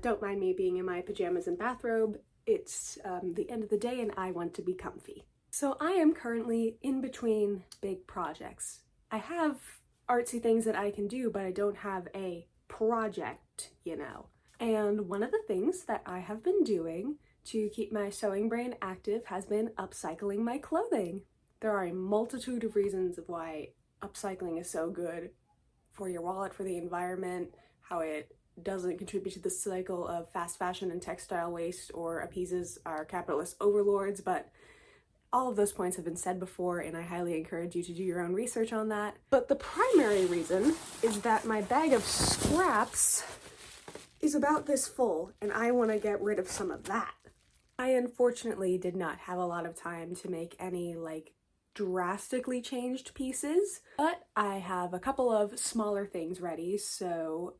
Don't mind me being in my pajamas and bathrobe. It's the end of the day and I want to be comfy. So I am currently in between big projects. I have artsy things that I can do, but I don't have a project, you know. And one of the things that I have been doing to keep my sewing brain active has been upcycling my clothing. There are a multitude of reasons of why upcycling is so good for your wallet, for the environment, how it doesn't contribute to the cycle of fast fashion and textile waste or appeases our capitalist overlords, but all of those points have been said before and I highly encourage you to do your own research on that. But the primary reason is that my bag of scraps is about this full and I want to get rid of some of that. I unfortunately did not have a lot of time to make any drastically changed pieces, but I have a couple of smaller things ready, so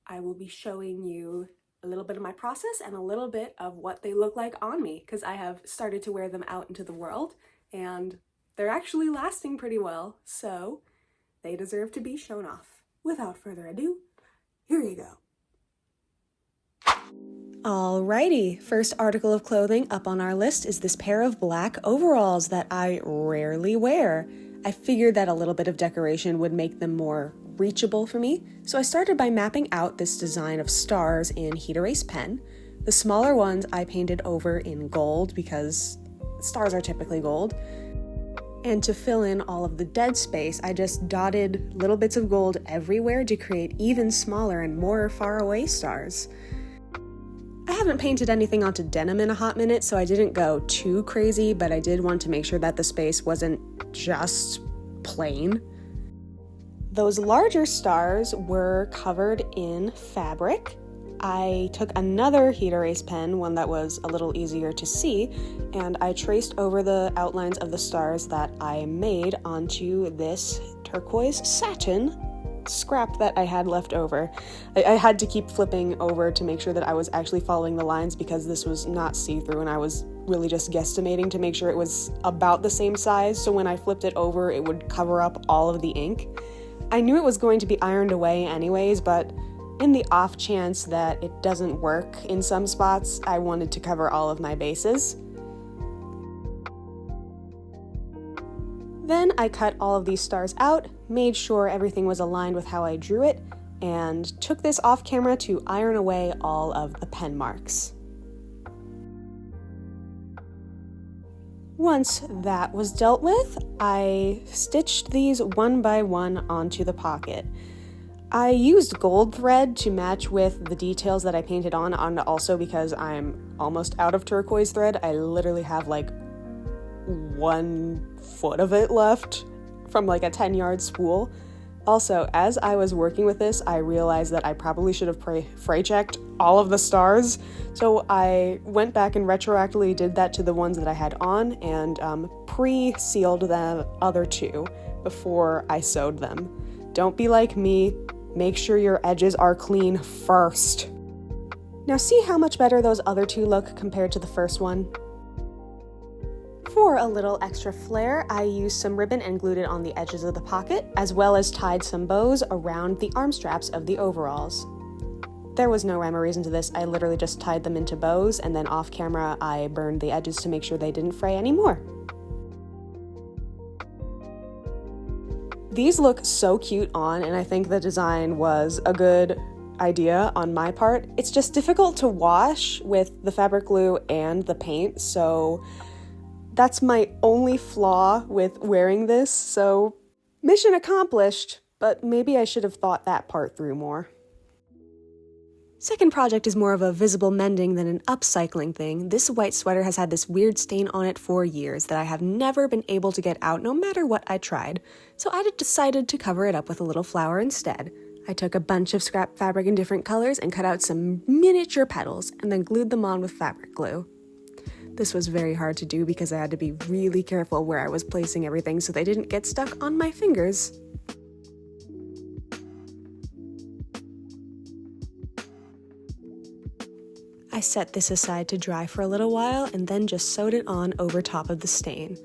I will be showing you a little bit of my process and a little bit of what they look like on me, because I have started to wear them out into the world and they're actually lasting pretty well, so they deserve to be shown off. Without further ado, here you go. Alrighty, first article of clothing up on our list is this pair of black overalls that I rarely wear. I figured that a little bit of decoration would make them more reachable for me, so I started by mapping out this design of stars in heat erase pen. The smaller ones I painted over in gold because stars are typically gold. And to fill in all of the dead space, I just dotted little bits of gold everywhere to create even smaller and more far away stars. I haven't painted anything onto denim in a hot minute, so I didn't go too crazy, but I did want to make sure that the space wasn't just plain. Those larger stars were covered in fabric. I took another heat erase pen, one that was a little easier to see, and I traced over the outlines of the stars that I made onto this turquoise satin scrap that I had left over. I had to keep flipping over to make sure that I was actually following the lines because this was not see-through and I was really just guesstimating to make sure it was about the same size, so when I flipped it over it would cover up all of the ink. I knew it was going to be ironed away anyways, but in the off chance that it doesn't work in some spots, I wanted to cover all of my bases. Then I cut all of these stars out, made sure everything was aligned with how I drew it, and took this off camera to iron away all of the pen marks. Once that was dealt with, I stitched these one by one onto the pocket. I used gold thread to match with the details that I painted on, and also because I'm almost out of turquoise thread, I literally have 1 foot of it left from a 10-yard spool. Also, as I was working with this, I realized that I probably should have fray checked all of the stars, so I went back and retroactively did that to the ones that I had on and pre-sealed the other two before I sewed them. Don't be like me, make sure your edges are clean first. Now see how much better those other two look compared to the first one? For a little extra flair, I used some ribbon and glued it on the edges of the pocket, as well as tied some bows around the arm straps of the overalls. There was no rhyme or reason to this, I literally just tied them into bows, and then off camera I burned the edges to make sure they didn't fray anymore. These look so cute on, and I think the design was a good idea on my part. It's just difficult to wash with the fabric glue and the paint, so that's my only flaw with wearing this, so mission accomplished, but maybe I should have thought that part through more. Second project is more of a visible mending than an upcycling thing. This white sweater has had this weird stain on it for years that I have never been able to get out no matter what I tried, so I decided to cover it up with a little flower instead. I took a bunch of scrap fabric in different colors and cut out some miniature petals and then glued them on with fabric glue. This was very hard to do because I had to be really careful where I was placing everything so they didn't get stuck on my fingers. I set this aside to dry for a little while and then just sewed it on over top of the stain.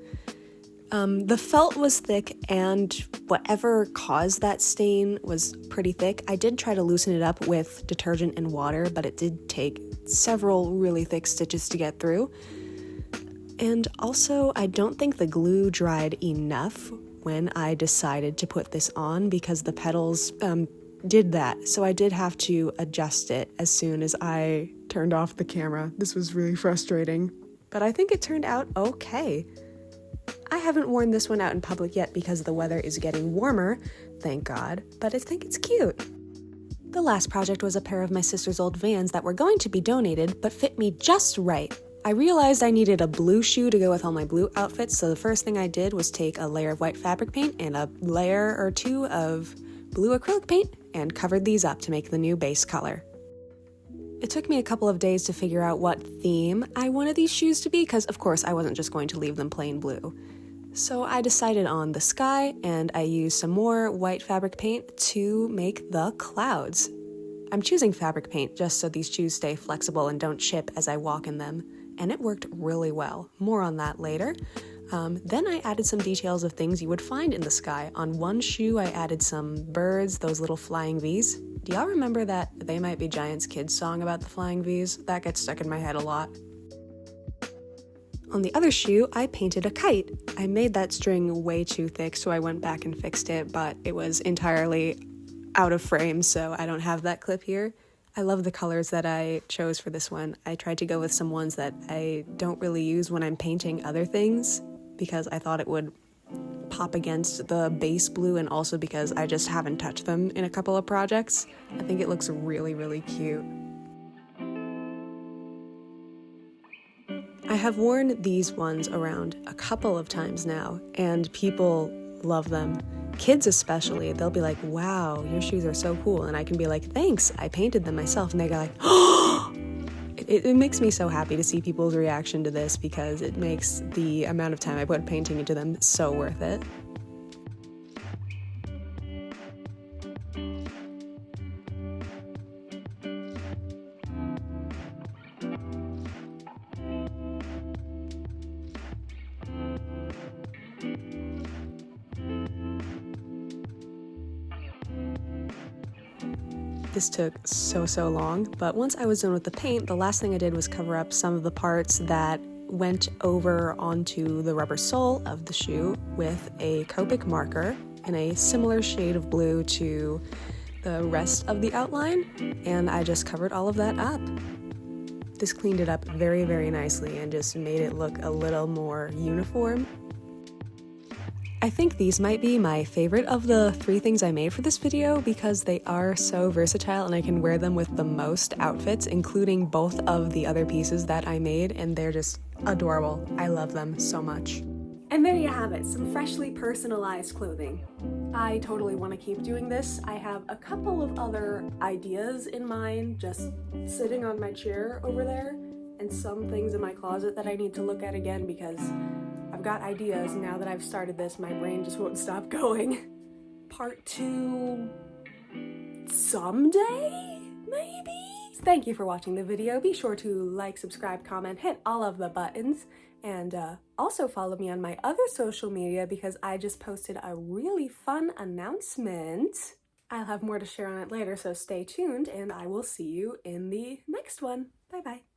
The felt was thick, and whatever caused that stain was pretty thick. I did try to loosen it up with detergent and water, but it did take several really thick stitches to get through. And also, I don't think the glue dried enough when I decided to put this on, because the petals did that. So I did have to adjust it as soon as I turned off the camera. This was really frustrating, but I think it turned out okay. I haven't worn this one out in public yet because the weather is getting warmer, thank God, but I think it's cute. The last project was a pair of my sister's old Vans that were going to be donated, but fit me just right. I realized I needed a blue shoe to go with all my blue outfits, so the first thing I did was take a layer of white fabric paint and a layer or two of blue acrylic paint and covered these up to make the new base color. It took me a couple of days to figure out what theme I wanted these shoes to be, because of course I wasn't just going to leave them plain blue. So I decided on the sky, and I used some more white fabric paint to make the clouds. I'm choosing fabric paint just so these shoes stay flexible and don't chip as I walk in them, and it worked really well. More on that later. Then I added some details of things you would find in the sky. On one shoe I added some birds, those little flying V's. Do y'all remember that They Might Be Giants kids song about the flying V's? That gets stuck in my head a lot. On the other shoe, I painted a kite. I made that string way too thick, so I went back and fixed it, but it was entirely out of frame, so I don't have that clip here. I love the colors that I chose for this one. I tried to go with some ones that I don't really use when I'm painting other things, because I thought it would pop against the base blue, and also because I just haven't touched them in a couple of projects. I think it looks really, really cute. I have worn these ones around a couple of times now, and people love them. Kids especially, they'll be like, wow, your shoes are so cool. And I can be like, thanks, I painted them myself. And they go like, oh! It makes me so happy to see people's reaction to this, because it makes the amount of time I put painting into them so worth it. This took so long, but once I was done with the paint, the last thing I did was cover up some of the parts that went over onto the rubber sole of the shoe with a Copic marker in a similar shade of blue to the rest of the outline, and I just covered all of that up. This cleaned it up very, very nicely and just made it look a little more uniform. I think these might be my favorite of the 3 things I made for this video, because they are so versatile and I can wear them with the most outfits, including both of the other pieces that I made, and they're just adorable. I love them so much. And there you have it, some freshly personalized clothing. I totally want to keep doing this. I have a couple of other ideas in mind just sitting on my chair over there, and some things in my closet that I need to look at again, because I've got ideas. Now that I've started this, my brain just won't stop going. Part 2 someday, maybe? Thank you for watching the video. Be sure to like, subscribe, comment, hit all of the buttons, and also follow me on my other social media, because I just posted a really fun announcement. I'll have more to share on it later, so stay tuned, and I will see you in the next one. Bye-bye.